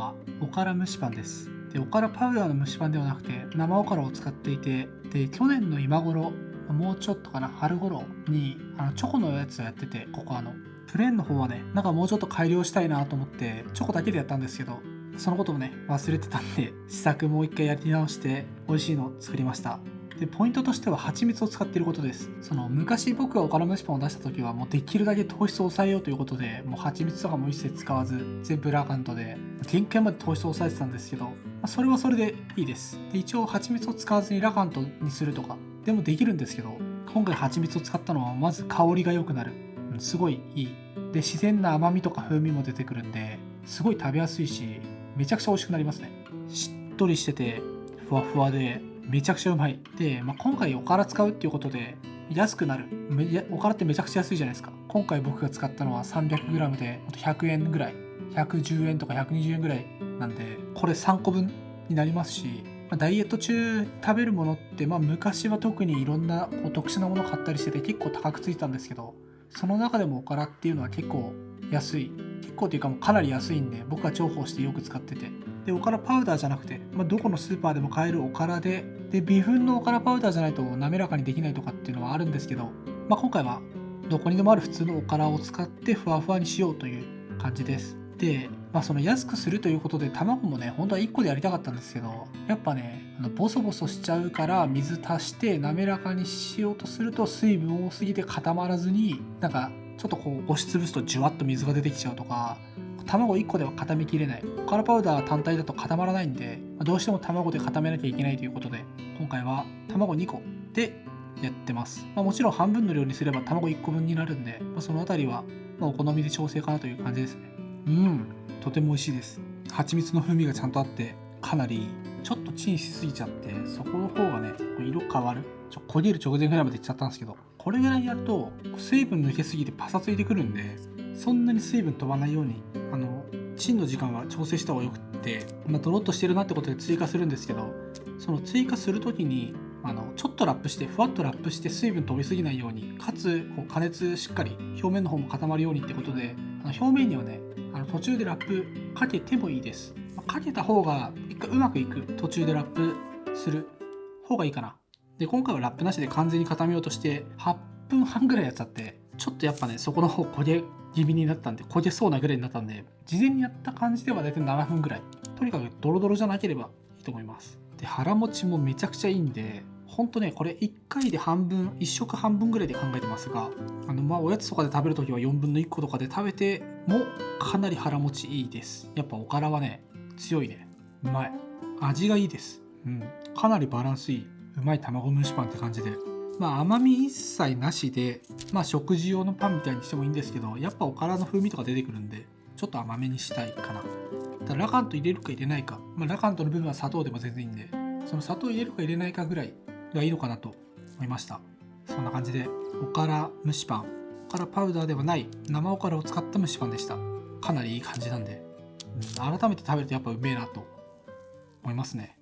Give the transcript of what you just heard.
はおから蒸しパンです。で、おからパウダーの蒸しパンではなくて生おからを使っていて、で、去年の今頃、もうちょっとかな、春頃にチョコのやつをやってて、プレーンの方はね、なんかもうちょっと改良したいなと思ってチョコだけでやったんですけど、そのことをね忘れてたんで、試作もう一回やり直して美味しいのを作りました。で、ポイントとしては蜂蜜を使っていることです。昔僕がおから蒸しパンを出した時はもうできるだけ糖質を抑えようということで、もう蜂蜜とかも一切使わず全部ラカントで限界まで糖質を抑えてたんですけど、それはそれでいいです。で、一応蜂蜜を使わずにラカントにするとかでもできるんですけど、今回蜂蜜を使ったのはまず香りが良くなる、すごいいい。で、自然な甘みとか風味も出てくるんで、すごい食べやすいしめちゃくちゃ美味しくなりますね。しっとりしててふわふわでめちゃくちゃうまい。で、今回おから使うっていうことで安くなる。おからってめちゃくちゃ安いじゃないですか。今回僕が使ったのは 300g で100円ぐらい、110円とか120円ぐらいなんで、これ3個分になりますし、ダイエット中食べるものって昔は特にいろんな特殊なもの買ったりしてて結構高くついたんですけど、その中でもおからっていうのは結構安い、結構というかもうかなり安いんで、僕は重宝してよく使ってて、で、おからパウダーじゃなくて、どこのスーパーでも買えるおからで、微粉のおからパウダーじゃないと滑らかにできないとかっていうのはあるんですけど、今回はどこにでもある普通のおからを使ってふわふわにしようという感じです。で、その安くするということで卵もね、本当は1個でやりたかったんですけど、やっぱねボソボソしちゃうから水足して滑らかにしようとすると水分多すぎて固まらずに、なんかちょっと押しつぶすとジュワッと水が出てきちゃうとか、卵1個では固めきれない。おからパウダー単体だと固まらないんで、どうしても卵で固めなきゃいけないということで、今回は卵2個でやってます。もちろん半分の量にすれば卵1個分になるんで、そのあたりはお好みで調整かなという感じですね。とても美味しいです。蜂蜜の風味がちゃんとあってかなりいい。ちょっとチンしすぎちゃって、そこの方がね色変わる。焦げる直前ぐらいまでいっちゃったんですけど、これぐらいやると水分抜けすぎてパサついてくるんで、そんなに水分飛ばないようにチンの時間は調整した方がよくって、ドロッとしてるなってことで追加するんですけど、その追加する時にちょっとラップして、ふわっとラップして水分飛びすぎないように、かつ加熱しっかり表面の方も固まるようにってことで、表面にはね途中でラップかけてもいいです。かけた方が一回うまくいく。途中でラップする方がいいかな。で、今回はラップなしで完全に固めようとして8分半ぐらいやっちゃって、ちょっとやっぱねそこの方焦げ気味になったんで、焦げそうなぐらいになったんで、事前にやった感じでは大体7分ぐらい。とにかくドロドロじゃなければいいと思います。で、腹持ちもめちゃくちゃいいんで、ほんとねこれ1回で半分、1食半分ぐらいで考えてますが、おやつとかで食べるときは4分の1個とかで食べてもかなり腹持ちいいです。やっぱおからはね強いね。うまい。味がいいです。かなりバランスいい。うまい卵蒸しパンって感じで。甘み一切なしで、食事用のパンみたいにしてもいいんですけど、やっぱおからの風味とか出てくるんで、ちょっと甘めにしたいかな。だからラカント入れるか入れないか、ラカントの部分は砂糖でも全然いいんで、その砂糖入れるか入れないかぐらいがいいのかなと思いました。そんな感じで、おから蒸しパン、おからパウダーではない生おからを使った蒸しパンでした。かなりいい感じなんで、改めて食べるとやっぱうめえなと思いますね。